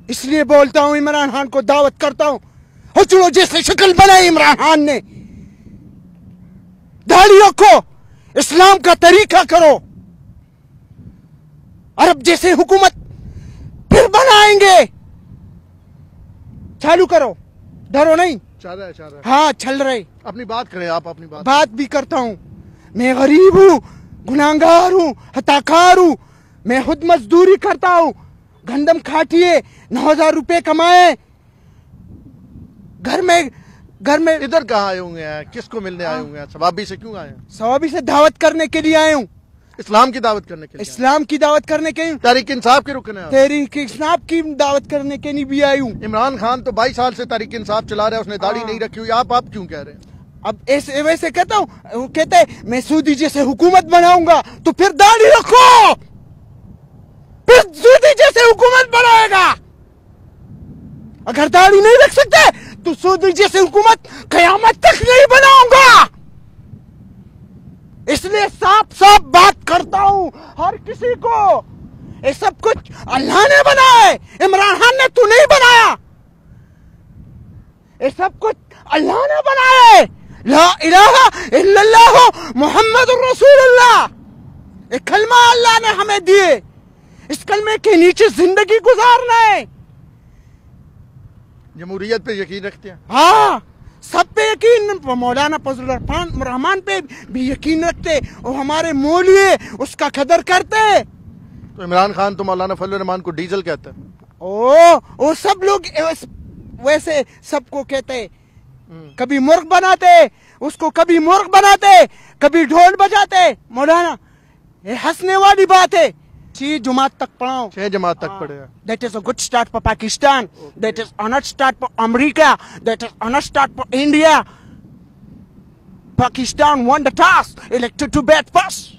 اس لیے بولتا ہوں عمران خان کو دعوت کرتا ہوں، ہجڑوں جیسے شکل بنائی عمران خان نے، داڑھی رکھو، اسلام کا طریقہ کرو، عرب جیسے حکومت پھر بنائیں گے، چالو کرو، ڈرو نہیں۔ چل رہا ہے ہاں چل رہے۔ اپنی بات کریں آپ، اپنی بات بھی کرتا ہوں، میں غریب ہوں، گناہگار ہوں، خطاکار ہوں، میں خود مزدوری کرتا ہوں، گندم کھاٹیے 9,000 روپے کمائے، گھر میں ادھر کہاں آئے ہوئے ہیں؟ کس کو ملنے آئے ہوئے ہیں؟ ثوابی سے کیوں آئے ہیں؟ ثوابی سے دعوت کرنے کے لیے آئے ہوں، اسلام کی دعوت کرنے کے لیے؟ اسلام کی دعوت کرنے کے لیے، تحریک انصاف کے رکن ہیں؟ تحریک انصاف کی دعوت کرنے کے لیے بھی آئی ہوں۔ عمران خان تو 22 سال سے تحریک انصاف چلا رہا ہے، اس نے داڑھی نہیں رکھی ہوئی، آپ کیوں کہہ رہے ہیں؟ اب ایسے ویسے کہتا ہوں، وہ کہتے ہیں میں سودی جیسے حکومت بناؤں گا، تو پھر داڑھی رکھو، پھر سودی جیسے حکومت بنائے گا۔ اگر داڑھی نہیں رکھ سکتے تو سودی جیسے حکومت قیامت تک نہیں بناؤں گا۔ اس لیے صاف صاف بات کرتا ہوں ہر کسی کو، یہ سب کچھ اللہ نے بنایا ہے، عمران خان نے تو نہیں بنایا، یہ سب کچھ اللہ نے بنایا ہے۔ لا الہ الا اللہ محمد الرسول اللہ، یہ کلمہ اللہ نے ہمیں دیے، اس کلمے کے نیچے زندگی گزارنا ہے۔ جمہوریت پہ یقین رکھتے ہیں؟ ہاں سب پہ یقین، مولانا فضل الرحمان پہ بھی یقین رکھتے، اور ہمارے مولوی اس کا قدر کرتے۔ تو عمران خان تو مولانا فضل الرحمان کو ڈیزل کہتا ہے۔ وہ سب لوگ ویسے سب کو کہتے، کبھی مرغ بناتے اس کو، کبھی مرغ بناتے، کبھی ڈھول بجاتے۔ مولانا یہ ہنسنے والی بات ہے، 6 جماعت تک پڑھاؤ، 6 جماعت تک پڑھے ہیں۔ That is a good start for Pakistan. That is another start for America. That is another start for India. Pakistan won the toss, elected to bat first.